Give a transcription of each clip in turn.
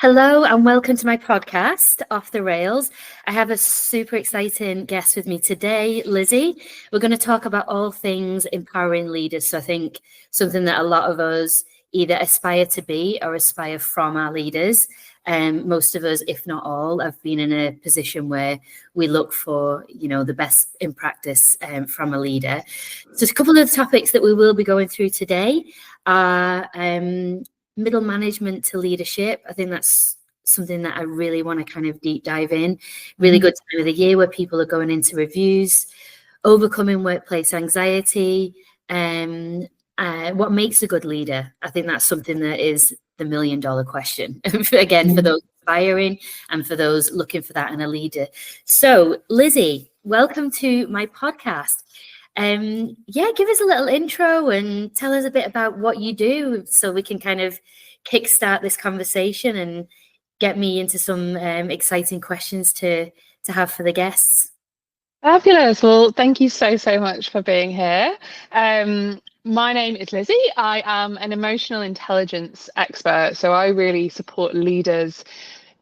Hello and welcome to my podcast, Off the Rails. I have a super exciting guest with me today, Lizzie. We're going to talk about all things empowering leaders. So I think something that a lot of us either aspire to be or aspire from our leaders. Most of us, if not all, have been in a position where we look for, the best in practice from a leader. So a couple of the topics that we will be going through today are middle management to leadership. I think that's something that I really want to kind of deep dive in. Really good time of the year where people are going into reviews, overcoming workplace anxiety, what makes a good leader. I think that's something that is the $1 million question. Again, for those aspiring and for those looking for that in a leader. So, Lizzie, welcome to my podcast. Give us a little intro and tell us a bit about what you do so we can kind of kickstart this conversation and get me into some exciting questions to have for the guests. Fabulous. Well, thank you so much for being here. My name is Lizzie. I am an emotional intelligence expert. So I really support leaders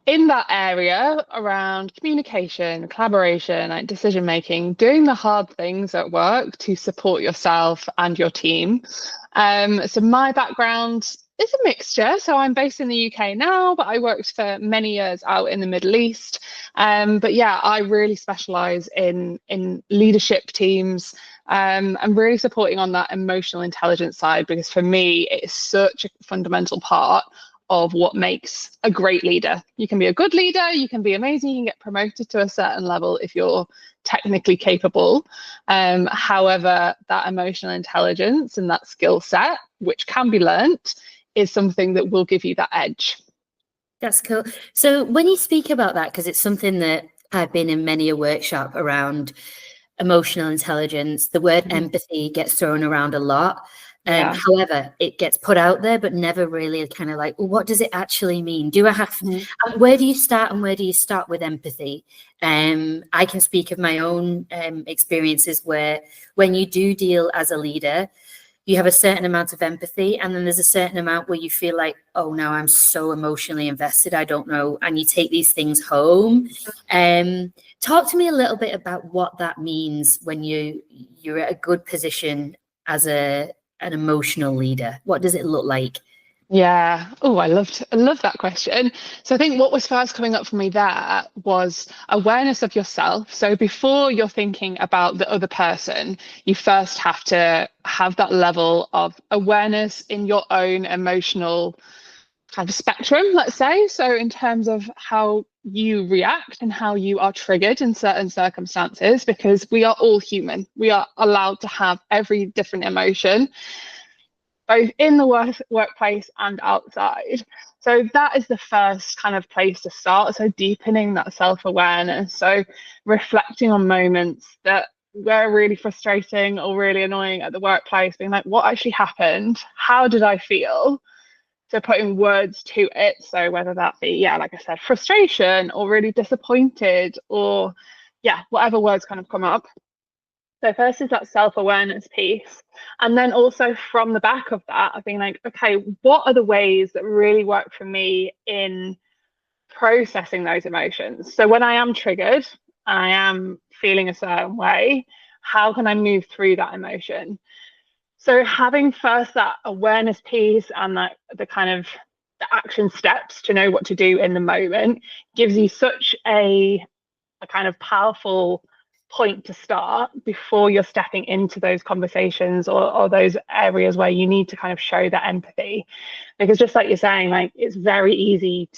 in that area around communication, collaboration, like decision making, doing the hard things at work to support yourself and your team. So my background is a mixture. So I'm based in the UK now, but I worked for many years out in the Middle East. But yeah, I really specialize in leadership teams and really supporting on that emotional intelligence side, because for me, it is such a fundamental part of what makes a great leader. You can be a good leader, you can be amazing, you can get promoted to a certain level if you're technically capable. However, that emotional intelligence and that skill set, which can be learnt, is something that will give you that edge. That's cool. So when you speak about that, because it's something that I've been in many a workshop around emotional intelligence, the word empathy gets thrown around a lot. However, it gets put out there, but never really kind of like, well, what does it actually mean? Do I have, where do you start and where do you start with empathy? I can speak of my own experiences where when you do deal as a leader, you have a certain amount of empathy, and then there's a certain amount where you feel like, oh, now I'm so emotionally invested, I don't know, and you take these things home. Talk to me a little bit about what that means when you're at a good position as an emotional leader. What does it look like? Yeah. Oh, I love that question. So I think what was first coming up for me there was awareness of yourself. So before you're thinking about the other person, you first have to have that level of awareness in your own emotional kind of spectrum, let's say. So in terms of how you react and how you are triggered in certain circumstances, because we are all human. We are allowed to have every different emotion, both in the workplace and outside. So that is the first kind of place to start. So deepening that self-awareness. So reflecting on moments that were really frustrating or really annoying at the workplace, being like, what actually happened? How did I feel? So putting words to it. So whether that be, like I said, frustration or really disappointed or whatever words kind of come up. So first is that self-awareness piece. And then also from the back of that, I've been like, okay, what are the ways that really work for me in processing those emotions? So when I am triggered, I am feeling a certain way, how can I move through that emotion? So having first that awareness piece and that the kind of the action steps to know what to do in the moment gives you such a kind of powerful point to start before you're stepping into those conversations or those areas where you need to kind of show that empathy. Because just like you're saying, like, it's very easy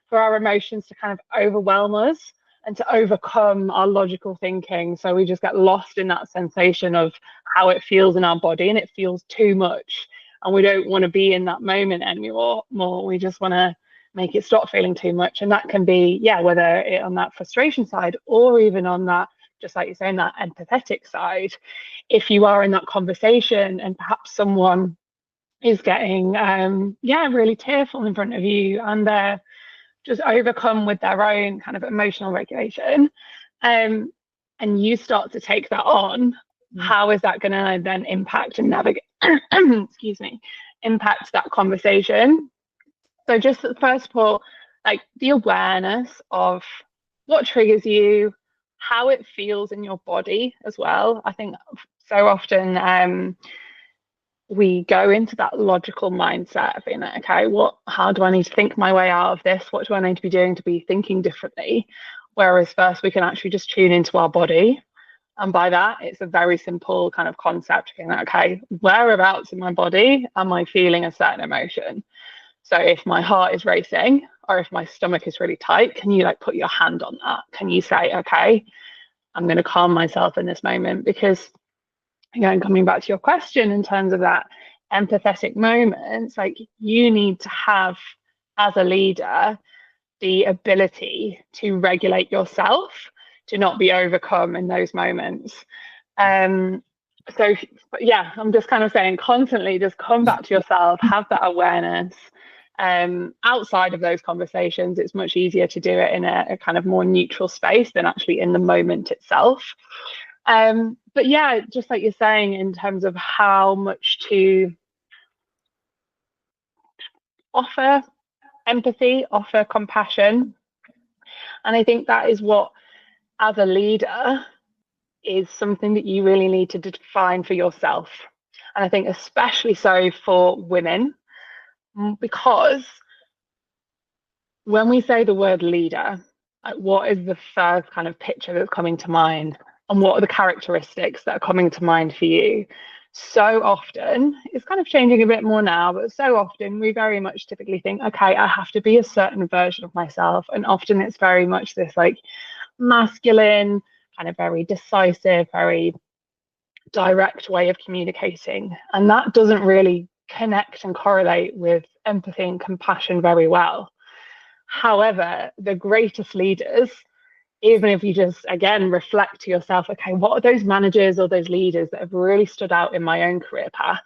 for our emotions to kind of overwhelm us and to overcome our logical thinking. So we just get lost in that sensation of how it feels in our body, and it feels too much, and we don't want to be in that moment anymore. We just want to make it stop feeling too much. And that can be, whether it on that frustration side or even on that, just like you're saying, that empathetic side. If you are in that conversation and perhaps someone is getting, really tearful in front of you and they're just overcome with their own kind of emotional regulation, and you start to take that on, how is that going to then impact and navigate, impact that conversation? So just first of all, like the awareness of what triggers you, how it feels in your body as well. I think so often we go into that logical mindset of being like, okay, how do I need to think my way out of this? What do I need to be doing to be thinking differently? Whereas first we can actually just tune into our body. And by that, it's a very simple kind of concept. Being like, okay, whereabouts in my body am I feeling a certain emotion? So if my heart is racing or if my stomach is really tight, can you like put your hand on that? Can you say, okay, I'm going to calm myself in this moment? Because again, coming back to your question in terms of that empathetic moments, like you need to have as a leader the ability to regulate yourself, to not be overcome in those moments. So yeah, I'm just kind of saying constantly just come back to yourself, have that awareness. Outside of those conversations, it's much easier to do it in a kind of more neutral space than actually in the moment itself. But yeah, just like you're saying, in terms of how much to offer empathy, offer compassion. And I think that is what, as a leader, is something that you really need to define for yourself. And I think especially so for women, because when we say the word leader, like what is the first kind of picture that's coming to mind? And what are the characteristics that are coming to mind for you? So often, it's kind of changing a bit more now, but so often we very much typically think, okay, I have to be a certain version of myself. And often it's very much this like masculine, kind of very decisive, very direct way of communicating. And that doesn't really connect and correlate with empathy and compassion very well. However, the greatest leaders, even if you just again reflect to yourself, okay, what are those managers or those leaders that have really stood out in my own career path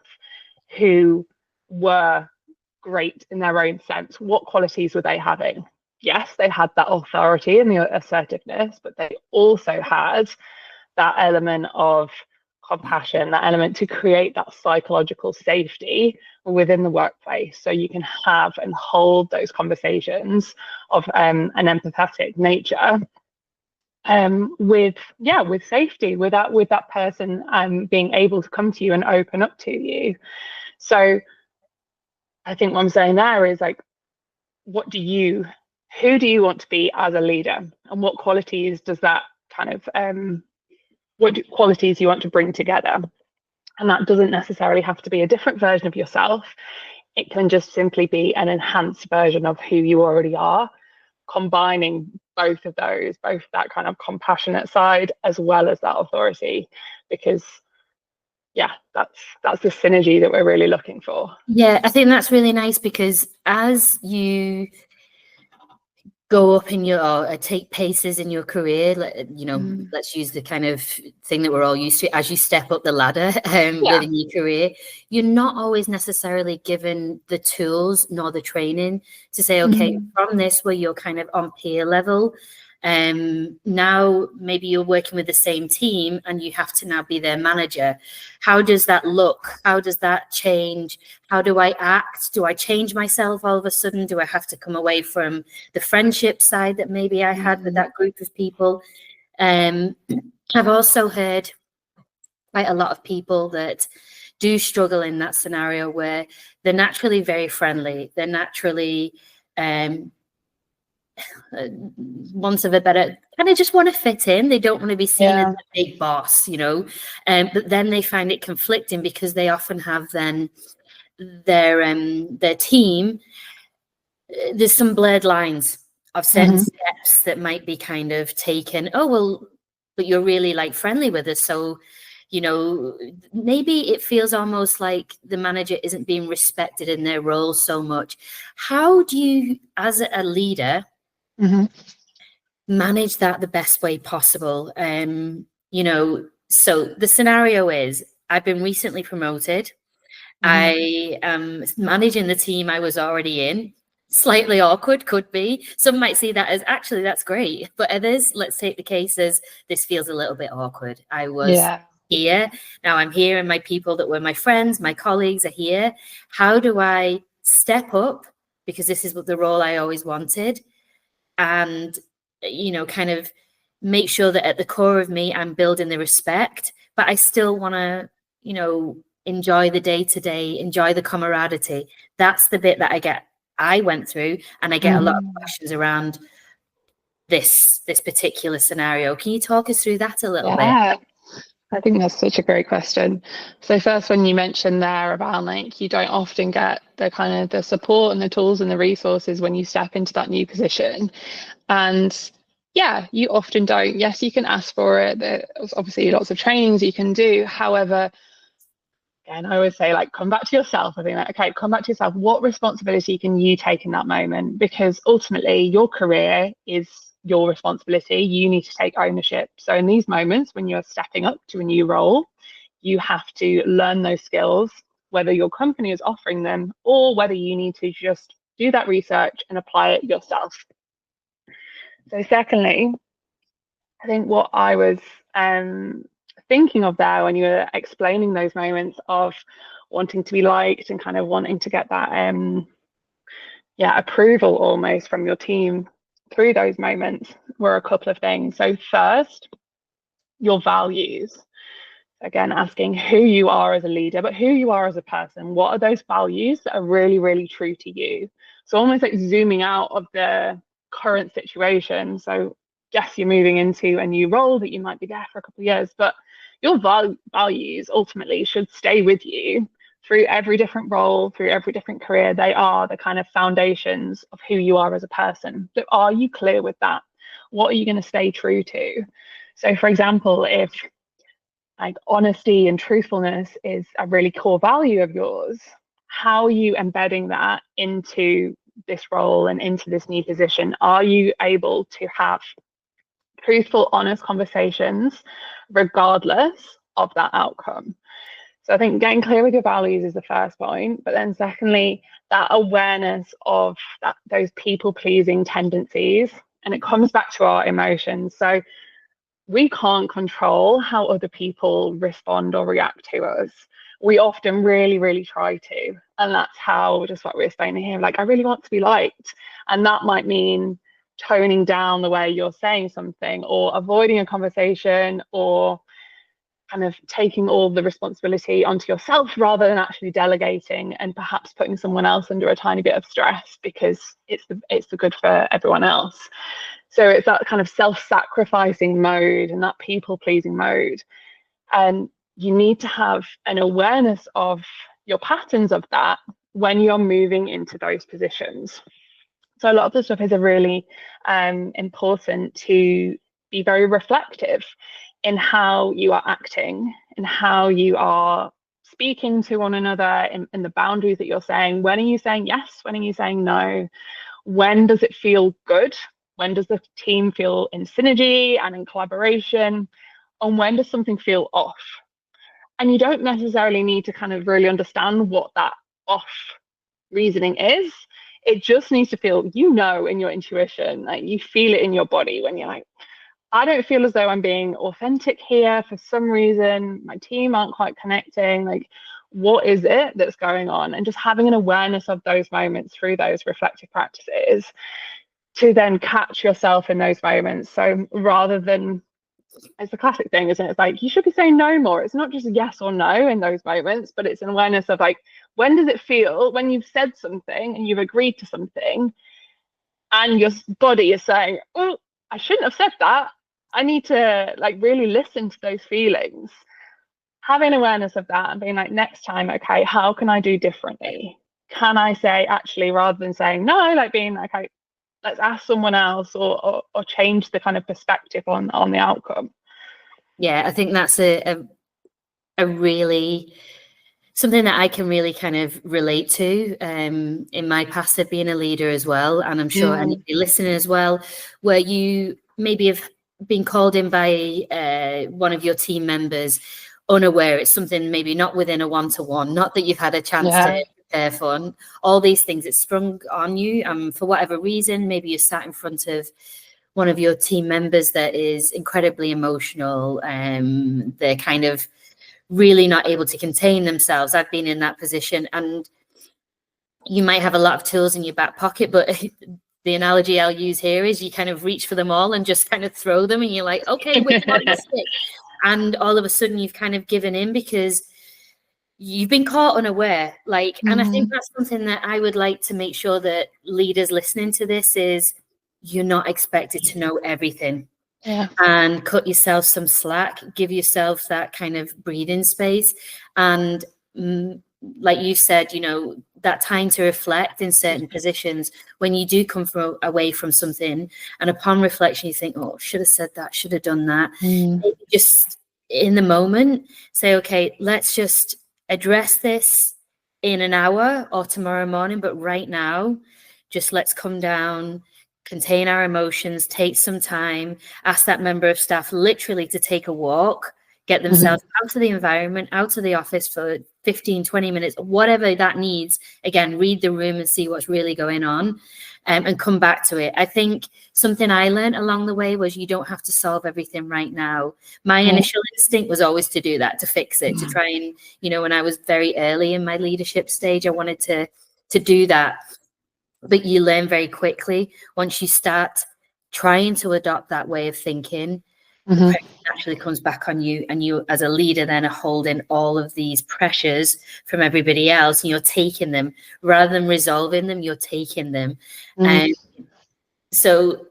who were great in their own sense? What qualities were they having? Yes, they had that authority and the assertiveness, but they also had that element of compassion, that element to create that psychological safety within the workplace, so you can have and hold those conversations of an empathetic nature, with safety, with that person being able to come to you and open up to you. So I think what I'm saying there is like, who do you want to be as a leader, and what qualities does that kind of qualities you want to bring together? And that doesn't necessarily have to be a different version of yourself. It can just simply be an enhanced version of who you already are, combining both of those, both that kind of compassionate side as well as that authority, because yeah, that's the synergy that we're really looking for. Yeah, I think that's really nice, because as you go up in your, or take paces in your career, let's use the kind of thing that we're all used to, as you step up the ladder within your career, you're not always necessarily given the tools nor the training to say, okay, from this where you're kind of on peer level, now maybe you're working with the same team and you have to now be their manager. How does that look? How does that change? How do I act? Do I change myself all of a sudden? Do I have to come away from the friendship side that maybe I had with that group of people? I've also heard quite a lot of people that do struggle in that scenario where they're naturally very friendly. They're naturally want of a better, kind of just want to fit in. They don't want to be seen as a big boss, but then they find it conflicting, because they often have then their team, there's some blurred lines of certain steps that might be kind of taken. Oh, well, but you're really like friendly with us, so maybe it feels almost like the manager isn't being respected in their role so much. How do you, as a leader, manage that the best way possible? So the scenario is, I've been recently promoted. I am managing the team I was already in. Slightly awkward, could be. Some might see that as, actually, that's great. But others, let's take the case as, this feels a little bit awkward. I was here, now I'm here, and my people that were my friends, my colleagues are here. How do I step up because this is what the role I always wanted. And, kind of make sure that at the core of me, I'm building the respect, but I still want to, enjoy the day to day, enjoy the camaraderie. That's the bit that I went through, and I get a lot of questions around this particular scenario. Can you talk us through that a little bit? I think that's such a great question. So first, when you mentioned there about like you don't often get the kind of the support and the tools and the resources when you step into that new position, and yeah, you often don't. Yes, you can ask for it. There's obviously lots of trainings you can do. However, again, I always say, like, come back to yourself. I think, like, okay, come back to yourself. What responsibility can you take in that moment? Because ultimately, your career is your responsibility. You need to take ownership. So in these moments, when you're stepping up to a new role, you have to learn those skills, whether your company is offering them or whether you need to just do that research and apply it yourself. So secondly, I think what I was thinking of there when you were explaining those moments of wanting to be liked and kind of wanting to get that approval almost from your team through those moments were a couple of things. So first, your values. Again, asking who you are as a leader, but who you are as a person. What are those values that are really, really true to you? So almost like zooming out of the current situation. So yes, you're moving into a new role that you might be there for a couple of years, but your values ultimately should stay with you through every different role, through every different career. They are the kind of foundations of who you are as a person. So are you clear with that? What are you going to stay true to? So for example, if like honesty and truthfulness is a really core value of yours, how are you embedding that into this role and into this new position? Are you able to have truthful, honest conversations regardless of that outcome? So I think getting clear with your values is the first point, but then secondly, that awareness of those people-pleasing tendencies, and it comes back to our emotions. So we can't control how other people respond or react to us. We often really, really try to. And that's how, just what we're explaining here, like, I really want to be liked. And that might mean toning down the way you're saying something or avoiding a conversation or kind of taking all the responsibility onto yourself rather than actually delegating and perhaps putting someone else under a tiny bit of stress because it's the good for everyone else. So it's that kind of self-sacrificing mode and that people-pleasing mode. And you need to have an awareness of your patterns of that when you're moving into those positions. So a lot of the stuff is really important to be very reflective in how you are acting and how you are speaking to one another in the boundaries that you're saying. When are you saying yes? When are you saying no? When does it feel good? When does the team feel in synergy and in collaboration? And when does something feel off? And you don't necessarily need to kind of really understand what that off reasoning is. It just needs to feel, in your intuition, like you feel it in your body when you're like, I don't feel as though I'm being authentic here for some reason. My team aren't quite connecting. Like, what is it that's going on? And just having an awareness of those moments through those reflective practices to then catch yourself in those moments. So rather than, it's the classic thing, isn't it? It's like, you should be saying no more. It's not just yes or no in those moments, but it's an awareness of like, when does it feel when you've said something and you've agreed to something and your body is saying, oh, I shouldn't have said that. I need to like really listen to those feelings. Having awareness of that and being like, next time, okay, how can I do differently? Can I say, actually, rather than saying no, like being like, okay, let's ask someone else or change the kind of perspective on the outcome. Yeah, I think that's a really something that I can really kind of relate to in my past of being a leader as well. And I'm sure anybody listening as well, where you maybe have been called in by one of your team members unaware. It's something maybe not within a one-to-one, not that you've had a chance to prepare for. All these things, it's sprung on you. For whatever reason, maybe you're sat in front of one of your team members that is incredibly emotional. They're kind of really not able to contain themselves. I've been in that position, and you might have a lot of tools in your back pocket, but the analogy I'll use here is you kind of reach for them all and just kind of throw them, and you're like, okay, which one is it? And all of a sudden you've kind of given in because you've been caught unaware. Like, and I think that's something that I would like to make sure that leaders listening to this is, you're not expected to know everything. Yeah. And cut yourself some slack, give yourself that kind of breathing space. And like you said, you know, that time to reflect in certain positions when you do come away from something, and upon reflection you think, oh, should have said that, should have done that. Just in the moment say, okay, let's just address this in an hour or tomorrow morning, but right now just let's come down, contain our emotions, take some time, ask that member of staff literally to take a walk, get themselves out of the environment, out of the office for 15, 20 minutes, whatever that needs. Again, read the room and see what's really going on, and come back to it. I think something I learned along the way was you don't have to solve everything right now. My initial instinct was always to do that, to fix it, to try and, you know, when I was very early in my leadership stage, I wanted to do that. But you learn very quickly once you start trying to adopt that way of thinking, the pressure naturally comes back on you, and you as a leader then are holding all of these pressures from everybody else, and you're taking them rather than resolving them, you're taking them. And so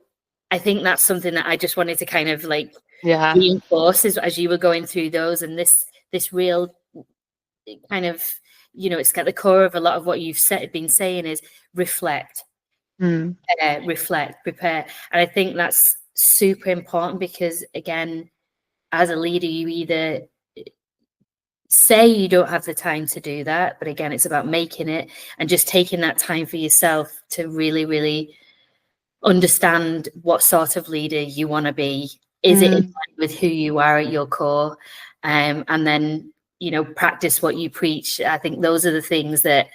I think that's something that I just wanted to kind of like reinforce as you were going through those, and this real kind of, you know, it's got the core of a lot of what you've been saying is reflect, reflect, prepare. And I think that's super important because, again, as a leader, you either say you don't have the time to do that, but again, it's about making it and just taking that time for yourself to really, really understand what sort of leader you want to be. Is it in line with who you are at your core? And then, you know, practice what you preach. I think those are the things that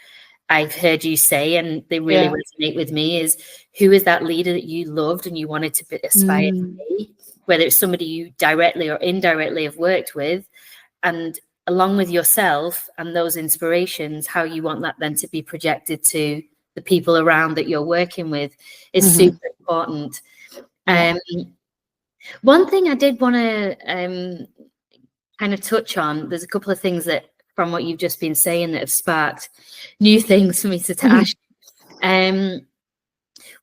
I've heard you say, and they really resonate with me, is who is that leader that you loved and you wanted to aspire to be, whether it's somebody you directly or indirectly have worked with, and along with yourself and those inspirations, how you want that then to be projected to the people around that you're working with is super important. One thing I did want to kind of touch on, there's a couple of things that from what you've just been saying that have sparked new things for me to ask.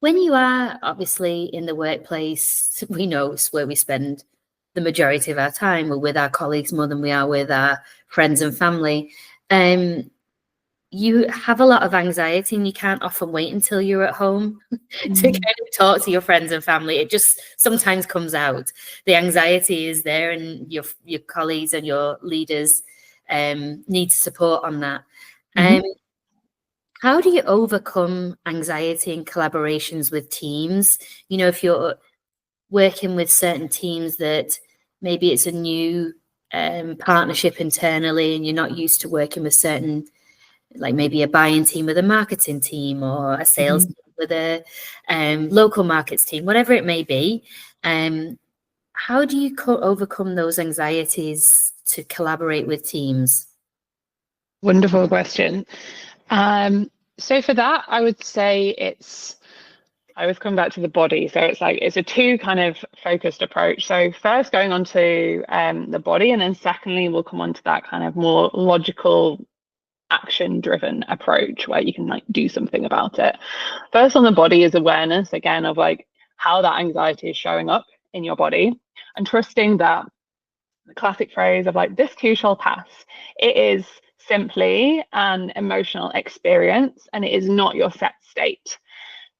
When you are obviously in the workplace, we know it's where we spend the majority of our time. We're with our colleagues more than we are with our friends and family. You have a lot of anxiety, and you can't often wait until you're at home to kind of talk to your friends and family. It just sometimes comes out. The anxiety is there, and your colleagues and your leaders need support on that. How do you overcome anxiety in collaborations with teams? You know, if you're working with certain teams that maybe it's a new partnership internally, and you're not used to working with certain, like maybe a buying team with a marketing team, or a sales team with a local markets team, whatever it may be. How do you overcome those anxieties to collaborate with teams? Wonderful question. So for that, I would say I always come back to the body. So it's a two kind of focused approach. So first going on to the body, and then secondly, we'll come on to that kind of more logical, action-driven approach where you can like do something about it. First on the body is awareness, again, of like how that anxiety is showing up in your body, and trusting that the classic phrase of like, this too shall pass. It is simply an emotional experience, and it is not your set state.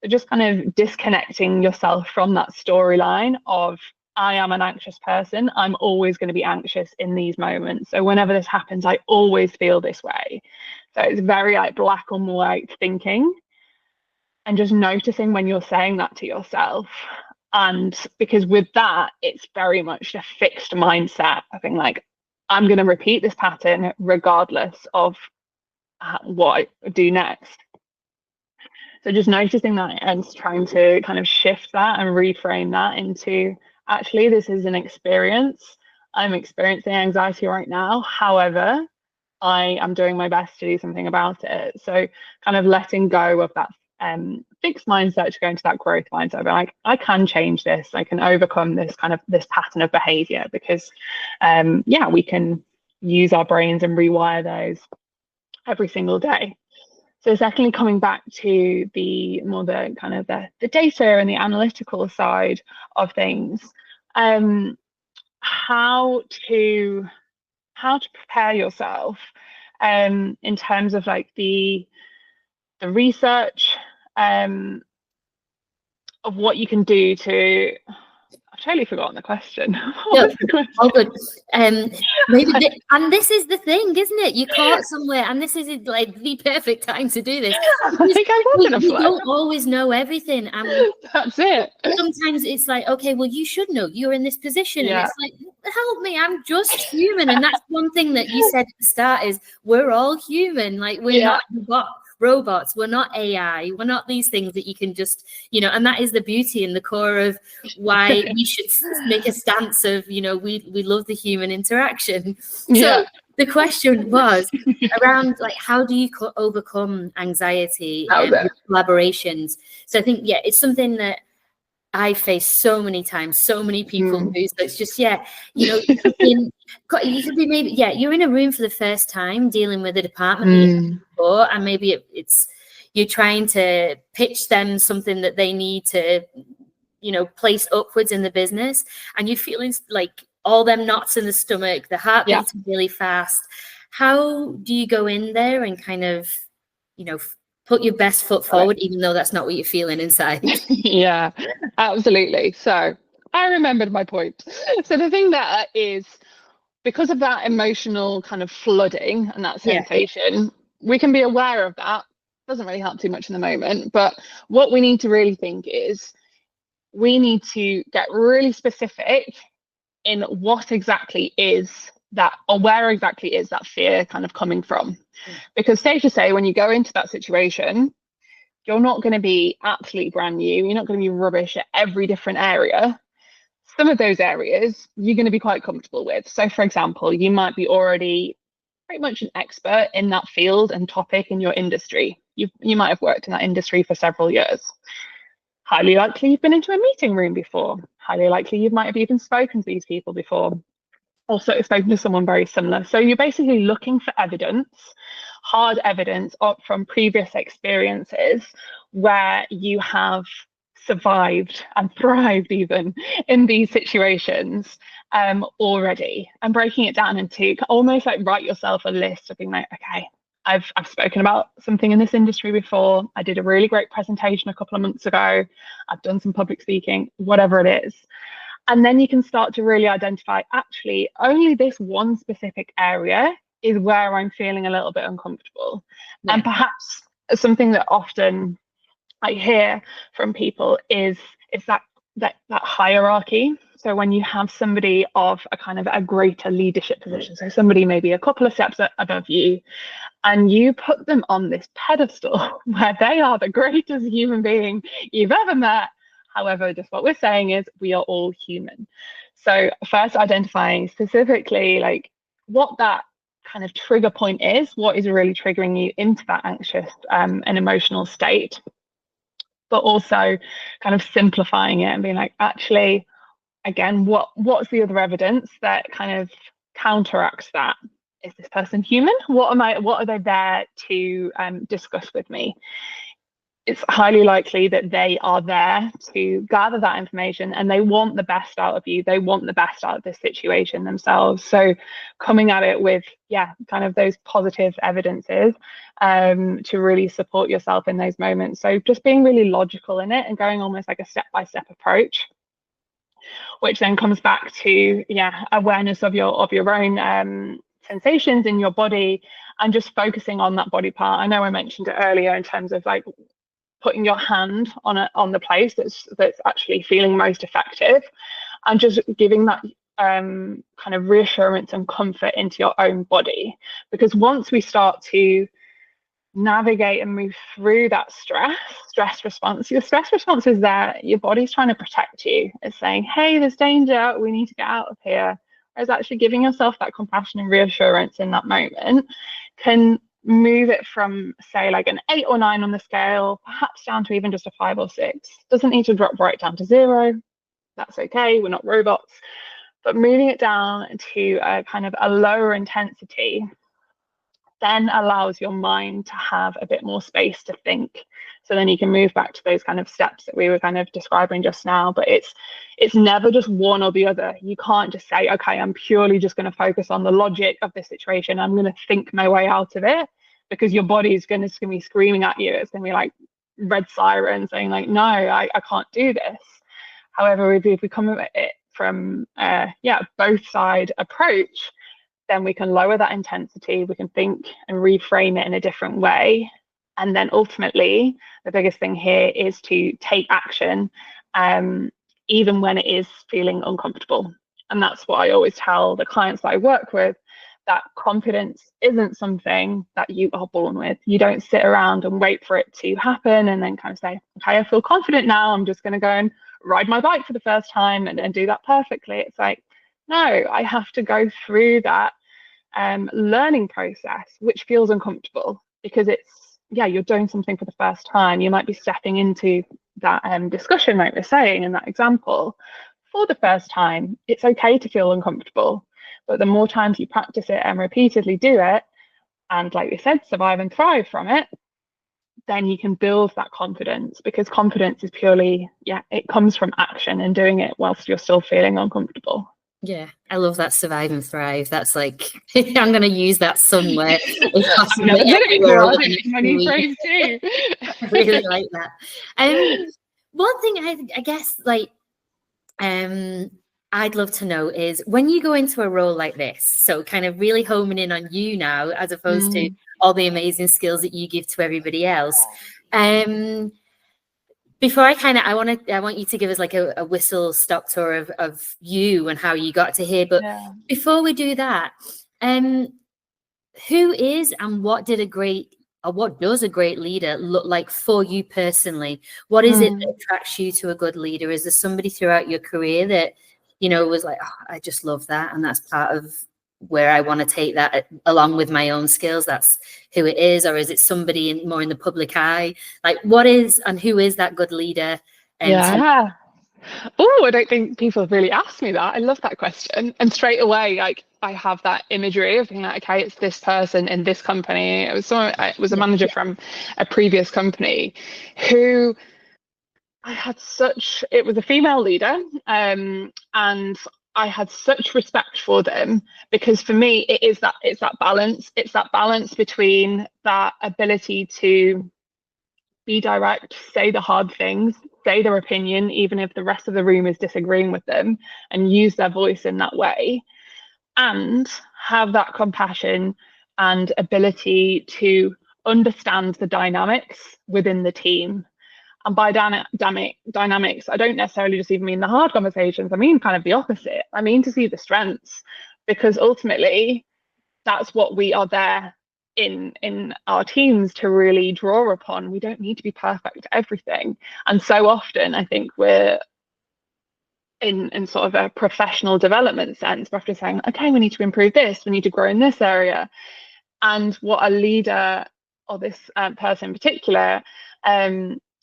So just kind of disconnecting yourself from that storyline of, I am an anxious person. I'm always going to be anxious in these moments. So whenever this happens, I always feel this way. So it's very like black and white thinking, and just noticing when you're saying that to yourself. And because with that, it's very much a fixed mindset. I think like, I'm going to repeat this pattern regardless of what I do next. So just noticing that and trying to kind of shift that and reframe that into, actually, this is an experience. I'm experiencing anxiety right now. However, I am doing my best to do something about it. So kind of letting go of that fixed mindset to go into that growth mindset. But like, I can change this. I can overcome this pattern of behavior because, we can use our brains and rewire those every single day. So it's definitely coming back to the more the kind of the data and the analytical side of things. How to prepare yourself in terms of like the research of what you can do to. I've totally forgotten the question. What was the question? All good. And this is the thing, isn't it? You caught somewhere, and this is like the perfect time to do this. I think I was in a We flow. don't always know everything, and That's it. sometimes it's like, okay, well, you should know. You're in this position, and Yeah. it's like, help me, I'm just human. And that's one thing that you said at the start is we're all human. Like we're not robots, we're not AI, we're not these things that you can just, and that is the beauty and the core of why we should make a stance of, we love the human interaction. So the question was around like, how do you overcome anxiety and collaborations? So I think, it's something that I face so many times, so many people do. So it's just, you could be maybe, you're in a room for the first time dealing with a department that you've before, and maybe it's you're trying to pitch them something that they need to, place upwards in the business, and you're feeling like all them knots in the stomach, the heart beating really fast. How do you go in there and kind of, put your best foot forward, even though that's not what you're feeling inside? Yeah, absolutely. So I remembered my point. So the thing that is, because of that emotional kind of flooding and that sensation, we can be aware of that. Doesn't really help too much in the moment. But what we need to really think is we need to get really specific in what exactly is that, or where exactly is that fear kind of coming from. Because safe to say, when you go into that situation, you're not going to be absolutely brand new. You're not going to be rubbish at every different area. Some of those areas you're going to be quite comfortable with. So for example, you might be already pretty much an expert in that field and topic in your industry. You might have worked in that industry for several years. Highly likely you've been into a meeting room before. Highly likely you might have even spoken to these people before. Also spoken to someone very similar. So you're basically looking for evidence, hard evidence from previous experiences where you have survived and thrived even in these situations already, and breaking it down into almost like write yourself a list of being like, okay, I've spoken about something in this industry before. I did a really great presentation a couple of months ago. I've done some public speaking, whatever it is. And then you can start to really identify, actually, only this one specific area is where I'm feeling a little bit uncomfortable. And perhaps something that often I hear from people is that hierarchy. So when you have somebody of a kind of a greater leadership position, so somebody maybe a couple of steps above you, and you put them on this pedestal where they are the greatest human being you've ever met. However, just what we're saying is we are all human. So first identifying specifically like what that kind of trigger point is, what is really triggering you into that anxious and emotional state, but also kind of simplifying it and being like, actually, again, what's the other evidence that kind of counteracts that? Is this person human? What are they there to discuss with me? It's highly likely that they are there to gather that information and they want the best out of you. They want the best out of this situation themselves. So coming at it with, kind of those positive evidences to really support yourself in those moments. So just being really logical in it and going almost like a step-by-step approach, which then comes back to, awareness of your own sensations in your body and just focusing on that body part. I know I mentioned it earlier in terms of like putting your hand on the place that's actually feeling most effective, and just giving that kind of reassurance and comfort into your own body. Because once we start to navigate and move through that stress response, your stress response is there, your body's trying to protect you. It's saying, hey, there's danger, we need to get out of here. Whereas actually giving yourself that compassion and reassurance in that moment can move it from, say, like an 8 or 9 on the scale, perhaps down to even just a 5 or 6. Doesn't need to drop right down to 0. That's okay. We're not robots. But moving it down to a kind of a lower intensity then allows your mind to have a bit more space to think. So then you can move back to those kind of steps that we were kind of describing just now. But it's never just one or the other. You can't just say, okay, I'm purely just going to focus on the logic of this situation. I'm going to think my way out of it, because your body is going to be screaming at you. It's going to be like red siren saying like, no, I can't do this. However, if we come at it from both side approach, then we can lower that intensity, we can think and reframe it in a different way. And then ultimately, the biggest thing here is to take action, even when it is feeling uncomfortable. And that's what I always tell the clients that I work with, that confidence isn't something that you are born with. You don't sit around and wait for it to happen and then kind of say, okay, I feel confident now, I'm just going to go and ride my bike for the first time and do that perfectly. It's like, no, I have to go through that learning process, which feels uncomfortable, because you're doing something for the first time. You might be stepping into that discussion, like we're saying in that example, for the first time. It's okay to feel uncomfortable, but the more times you practice it and repeatedly do it, and like we said, survive and thrive from it, then you can build that confidence, because confidence is purely, it comes from action and doing it whilst you're still feeling uncomfortable. Yeah, I love that, survive and thrive. That's like, I'm going to use that somewhere. I've never did it before. I think it's my new phrase too. I really like that. One thing I guess, like, I'd love to know is, when you go into a role like this, so kind of really homing in on you now, as opposed to all the amazing skills that you give to everybody else. Before I want you to give us like a whistle stop tour of you and how you got to here. But before we do that, who is and what does a great leader look like for you personally? What is it that attracts you to a good leader? Is there somebody throughout your career that, was like, oh, I just love that, and that's part of where I want to take that along with my own skills? That's who it is. Or is it somebody more in the public eye? Like, what is and who is that good leader? Oh, I don't think people have really asked me that. I love that question. And straight away, like, I have that imagery of being like, okay, it's this person in this company. It was a manager from a previous company who it was a female leader, and I had such respect for them, because for me, it's that balance. It's that balance between that ability to be direct, say the hard things, say their opinion, even if the rest of the room is disagreeing with them, and use their voice in that way, and have that compassion and ability to understand the dynamics within the team. And by dynamics, I don't necessarily just even mean the hard conversations. I mean kind of the opposite. I mean to see the strengths, because ultimately that's what we are there in our teams to really draw upon. We don't need to be perfect at everything. And so often I think we're in sort of a professional development sense, we're often saying, okay, we need to improve this, we need to grow in this area. And what a leader, or this person in particular,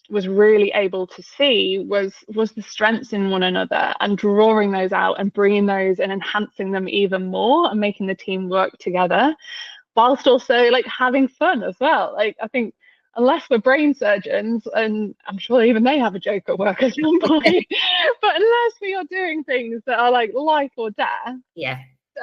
was really able to see was the strengths in one another, and drawing those out and bringing those and enhancing them even more, and making the team work together, whilst also like having fun as well. Like, I think unless we're brain surgeons, and I'm sure even they have a joke at work at some point, but unless we are doing things that are like life or death,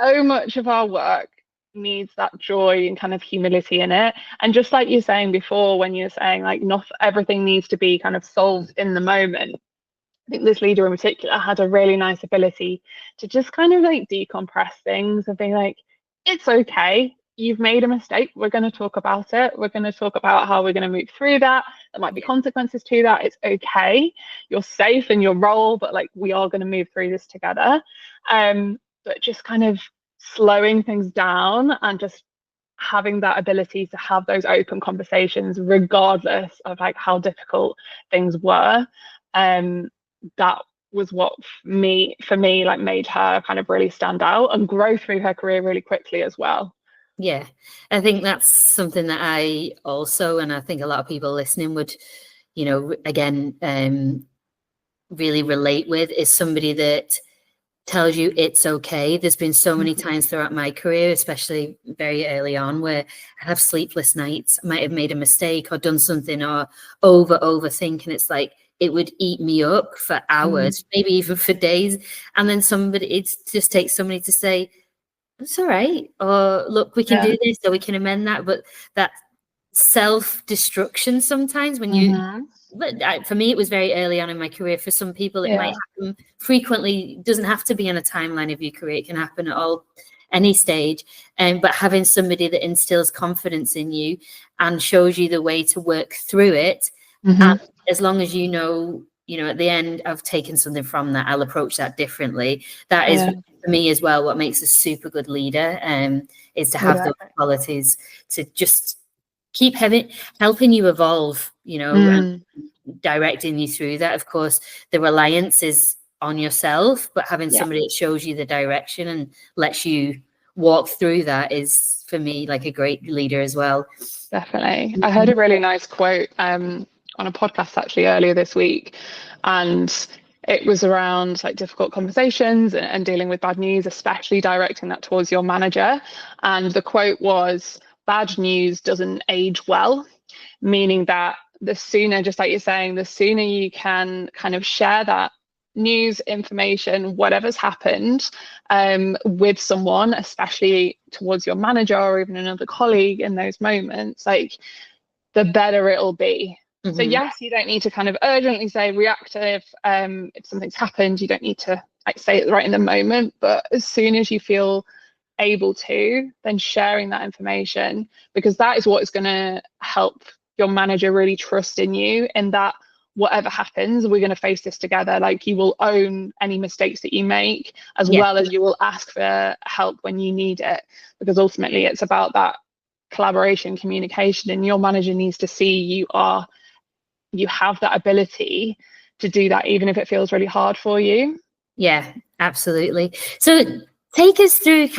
so much of our work needs that joy and kind of humility in it. And just like you're saying before, when you're saying like not everything needs to be kind of solved in the moment, I think this leader in particular had a really nice ability to just kind of like decompress things and be like, it's okay, you've made a mistake, we're going to talk about it, we're going to talk about how we're going to move through that, there might be consequences to that, it's okay, you're safe in your role, but like, we are going to move through this together. But just kind of slowing things down and just having that ability to have those open conversations regardless of like how difficult things were, that was what for me like made her kind of really stand out and grow through her career really quickly as well. Yeah, I think that's something that I also, and I think a lot of people listening would, again, really relate with, is somebody that tells you it's okay. There's been so many times throughout my career, especially very early on, where I have sleepless nights. I might have made a mistake or done something or overthink, and it's like it would eat me up for hours, maybe even for days. And then it just takes somebody to say, it's all right, or look, we can do this, or we can amend that. But that self-destruction sometimes when you but for me, it was very early on in my career. For some people, it might happen frequently. It doesn't have to be on a timeline of your career. It can happen at any stage. But having somebody that instills confidence in you and shows you the way to work through it, and as long as you know, at the end, I've taken something from that, I'll approach that differently. That is, for me as well, what makes a super good leader, is to have those qualities to just keep helping you evolve, and directing you through that. Of course, the reliance is on yourself, but having somebody that shows you the direction and lets you walk through that is, for me, like a great leader as well. Definitely. I heard a really nice quote on a podcast actually earlier this week, and it was around like difficult conversations and dealing with bad news, especially directing that towards your manager. And the quote was, "Bad news doesn't age well," meaning that the sooner, just like you're saying, the sooner you can kind of share that news, information, whatever's happened with someone, especially towards your manager or even another colleague in those moments, like the better it'll be. So yes, you don't need to kind of urgently say reactive. If something's happened, you don't need to like say it right in the moment, but as soon as you feel able to, then sharing that information, because that is what is going to help your manager really trust in you, and that whatever happens, we're going to face this together. Like, you will own any mistakes that you make, as well as you will ask for help when you need it, because ultimately it's about that collaboration, communication, and your manager needs to see you have that ability to do that, even if it feels really hard for you. Yeah, absolutely. So take us through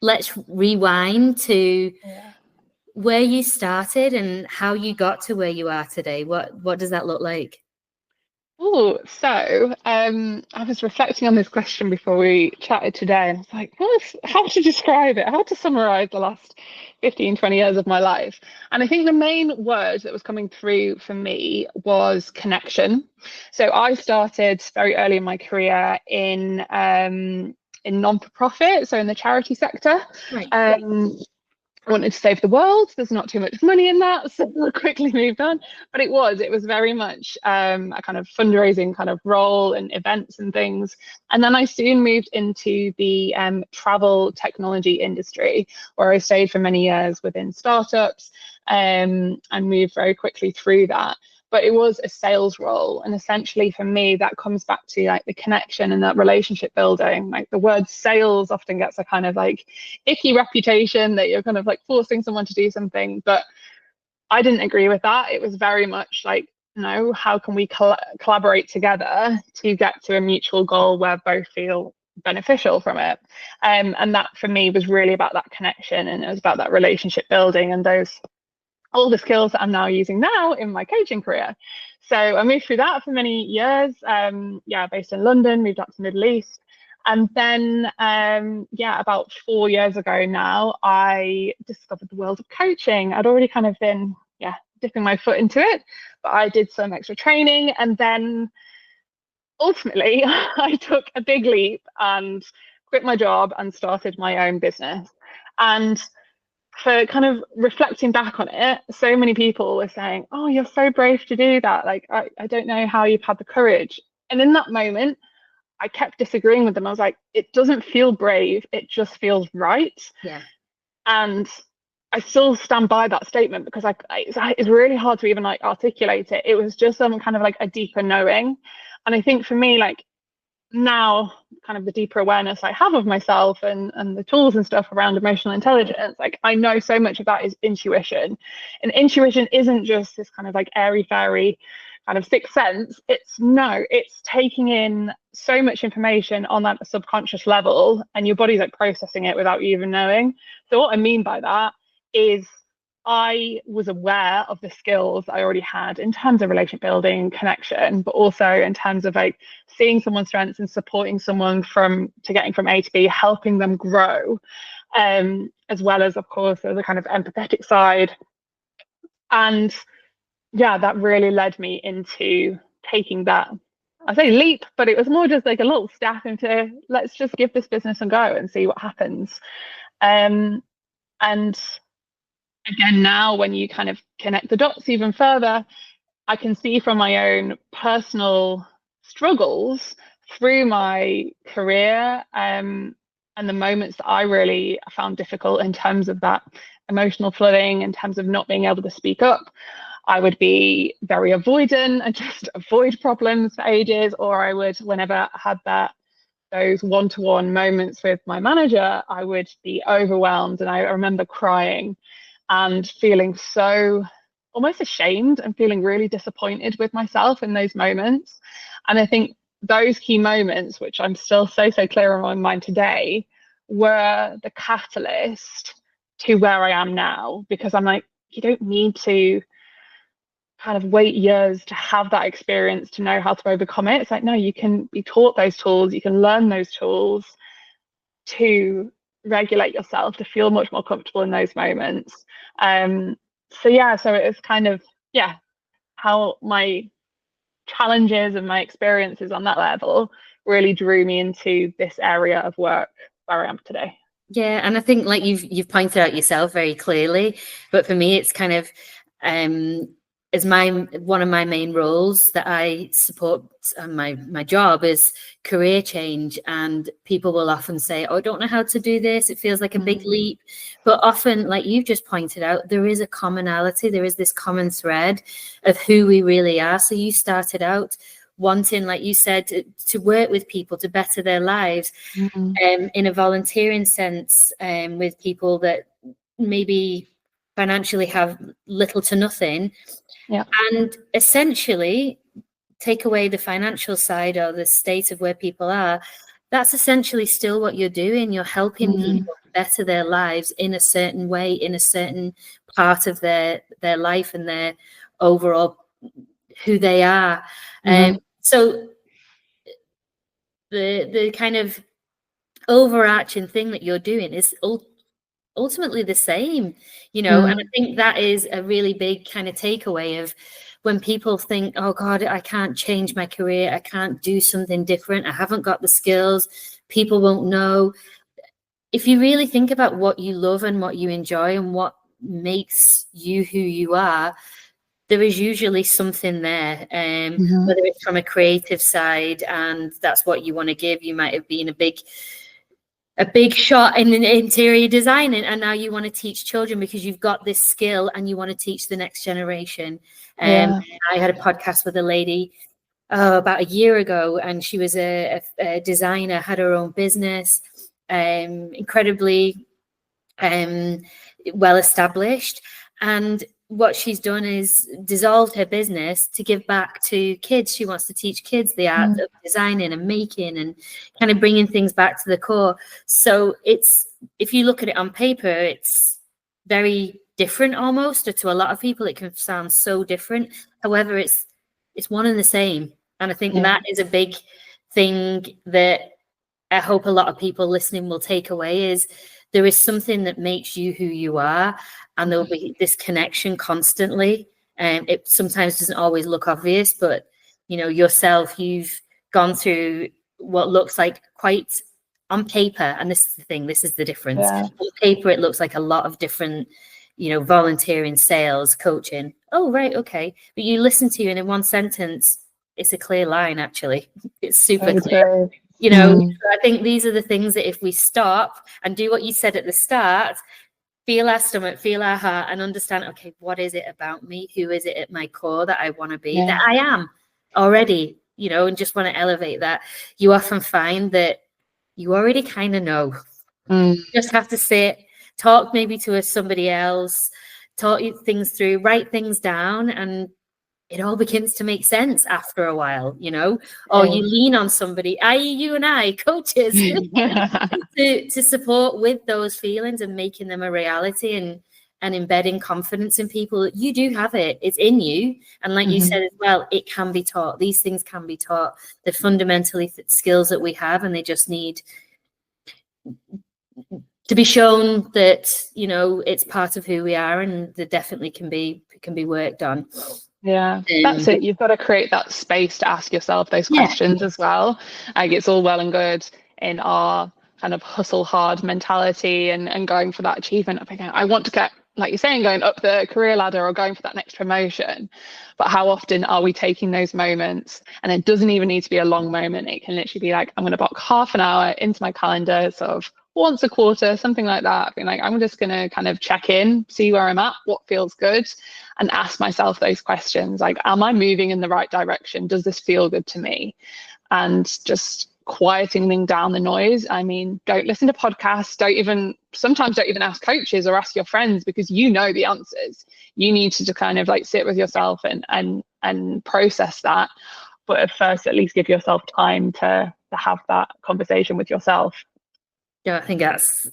let's rewind to where you started and how you got to where you are today. What does that look like? Oh, so I was reflecting on this question before we chatted today, and I was like, how to describe it, how to summarize the last 15, 20 years of my life. And I think the main word that was coming through for me was connection. So I started very early in my career in non-for-profit, so in the charity sector. Right. I wanted to save the world. There's not too much money in that, so I quickly moved on. But it was very much a kind of fundraising kind of role and events and things. And then I soon moved into the travel technology industry, where I stayed for many years within startups and moved very quickly through that. But it was a sales role, and essentially for me that comes back to like the connection and that relationship building. Like, the word sales often gets a kind of like icky reputation that you're kind of like forcing someone to do something, but I didn't agree with that. It was very much like, no, how can we collaborate together to get to a mutual goal where both feel beneficial from it? And that for me was really about that connection, and it was about that relationship building and all the skills that I'm now using now in my coaching career. So I moved through that for many years, based in London, moved up to the Middle East. And then, about 4 years ago now, I discovered the world of coaching. I'd already kind of been, dipping my foot into it, but I did some extra training. And then ultimately, I took a big leap and quit my job and started my own business. And for kind of reflecting back on it, so many people were saying, "Oh, you're so brave to do that. Like, I don't know how you've had the courage." And in that moment, I kept disagreeing with them. I was like, it doesn't feel brave. It just feels right. Yeah. And I still stand by that statement, because it's really hard to even like articulate it. It was just some kind of like a deeper knowing. And I think for me, like, now kind of the deeper awareness I have of myself and the tools and stuff around emotional intelligence, like, I know so much of that is intuition. And intuition isn't just this kind of like airy fairy kind of sixth sense. It's taking in so much information on that subconscious level, and your body's like processing it without you even knowing. So what I mean by that is I was aware of the skills I already had in terms of relationship building, connection, but also in terms of like seeing someone's strengths and supporting someone to getting from A to B, helping them grow, as well as, of course, the kind of empathetic side. And yeah, that really led me into taking that, I say leap, but it was more just like a little step into, let's just give this business a go and see what happens. And again, now when you kind of connect the dots even further, I can see from my own personal struggles through my career, and the moments that I really found difficult in terms of that emotional flooding, in terms of not being able to speak up. I would be very avoidant and just avoid problems for ages, or I would, whenever I had those one-to-one moments with my manager, I would be overwhelmed, and I remember crying and feeling so almost ashamed and feeling really disappointed with myself in those moments. And I think those key moments, which I'm still so clear on my mind today, were the catalyst to where I am now, because I'm like, you don't need to kind of wait years to have that experience to know how to overcome it. It's like, no, you can be taught those tools, you can learn those tools to regulate yourself, to feel much more comfortable in those moments. So it's kind of how my challenges and my experiences on that level really drew me into this area of work where I am today. Yeah, and I think like you've pointed out yourself very clearly, but for me it's kind of as one of my main roles that I support. My job is career change, and people will often say, "Oh, I don't know how to do this. It feels like a big leap." But often, like you've just pointed out, there is a commonality. There is this common thread of who we really are. So you started out wanting, like you said, to work with people to better their lives, in a volunteering sense, with people that maybe financially have little to nothing. Yeah. And essentially take away the financial side or the state of where people are. That's essentially still what you're doing. You're helping people better their lives in a certain way, in a certain part of their life and their overall who they are. So the kind of overarching thing that you're doing is ultimately the same, and I think that is a really big kind of takeaway of when people think, oh God, I can't change my career, I can't do something different, I haven't got the skills, people won't know. If you really think about what you love and what you enjoy and what makes you who you are, there is usually something there, whether it's from a creative side and that's what you want to give. You might have been a big shot in interior design, and now you want to teach children because you've got this skill and you want to teach the next generation. I had a podcast with a lady about a year ago, and she was a designer, had her own business, incredibly well established, and what she's done is dissolved her business to give back to kids. She wants to teach kids the art of designing and making and kind of bringing things back to the core. So if you look at it on paper, it's very different almost, or to a lot of people it can sound so different. However, it's one and the same. And I think that is a big thing that I hope a lot of people listening will take away, is there is something that makes you who you are, and there will be this connection constantly. And it sometimes doesn't always look obvious, but yourself, you've gone through what looks like quite on paper, and this is the thing, this is the difference. On paper, it looks like a lot of different, volunteering, sales, coaching. Oh, right, okay. But you listen to you, and in one sentence, it's a clear line, actually. It's super clear. I think these are the things that if we stop and do what you said at the start, feel our stomach, feel our heart, and understand, okay, what is it about me? Who is it at my core that I want to be, that I am already, and just want to elevate that. You often find that you already kind of know. You just have to sit, talk maybe to somebody else, talk things through, write things down, and it all begins to make sense after a while, you know, or you lean on somebody, i.e. you and I, coaches, to support with those feelings and making them a reality, and embedding confidence in people. You do have it. It's in you. And like you said as well, it can be taught. These things can be taught. They're fundamentally skills that we have, and they just need to be shown that, you know, it's part of who we are, and there definitely can be worked on. Yeah, that's it. You've got to create that space to ask yourself those questions as well. Like, it's all well and good in our kind of hustle hard mentality and going for that achievement of thinking, I want to get, like you're saying, going up the career ladder or going for that next promotion. But how often are we taking those moments? And it doesn't even need to be a long moment. It can literally be like, I'm going to block half an hour into my calendar, sort of once a quarter, something like that. Being like, I'm just going to kind of check in, see where I'm at, what feels good, and ask myself those questions. Like, am I moving in the right direction? Does this feel good to me? And just quieting down the noise. I mean, don't listen to podcasts. Sometimes don't even ask coaches or ask your friends, because you know the answers. You need to kind of like sit with yourself and process that. But at first, at least give yourself time to have that conversation with yourself. Yeah, I think that's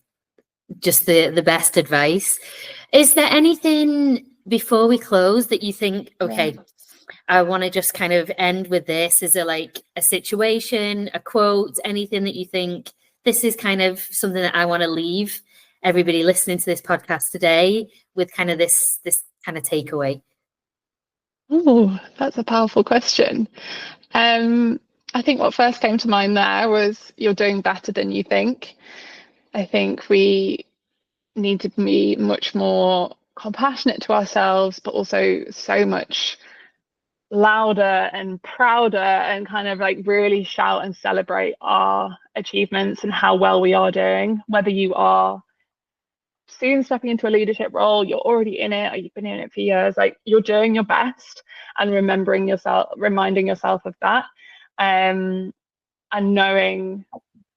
just the best advice. Is there anything before we close that you think, okay, I want to just kind of end with this? Is there like a situation, a quote, anything that you think this is kind of something that I want to leave everybody listening to this podcast today with, kind of this kind of takeaway? Oh, that's a powerful question. I think what first came to mind there was, you're doing better than you think. I think we need to be much more compassionate to ourselves, but also so much louder and prouder, and kind of like really shout and celebrate our achievements and how well we are doing. Whether you are soon stepping into a leadership role, you're already in it, or you've been in it for years, like, you're doing your best, and reminding yourself of that, and knowing,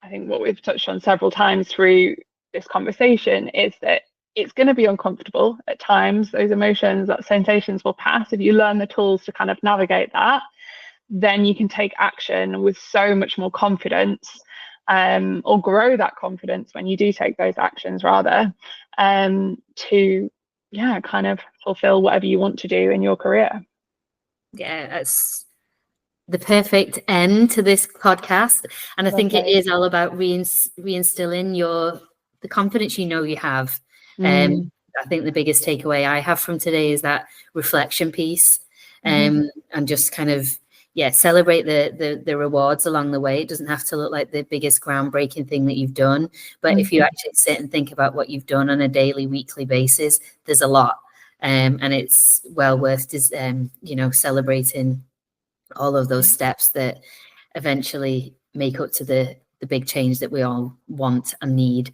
I think what we've touched on several times through this conversation is that it's going to be uncomfortable at times. Those emotions, that sensations will pass. If you learn the tools to kind of navigate that, then you can take action with so much more confidence, or grow that confidence when you do take those actions, rather, to kind of fulfill whatever you want to do in your career. Yeah, that's the perfect end to this podcast. And I think it is all about reinstilling the confidence you know you have. I think the biggest takeaway I have from today is that reflection piece, and just kind of celebrate the rewards along the way. It doesn't have to look like the biggest groundbreaking thing that you've done, but if you actually sit and think about what you've done on a daily, weekly basis, there's a lot, and it's well worth celebrating all of those steps that eventually make up to the big change that we all want and need.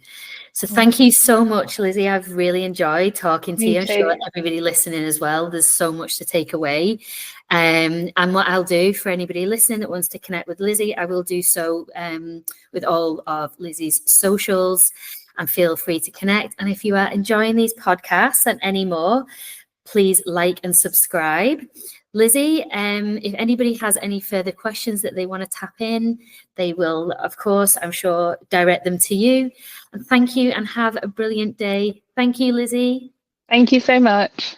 So thank you so much, Lizzie. I've really enjoyed talking to you. I'm sure everybody listening as well. There's so much to take away. And what I'll do for anybody listening that wants to connect with Lizzie, I will do so with all of Lizzie's socials, and feel free to connect. And if you are enjoying these podcasts and any more, please like and subscribe. Lizzie, if anybody has any further questions that they want to tap in, they will, of course, I'm sure, direct them to you. And thank you, and have a brilliant day. Thank you, Lizzie. Thank you so much.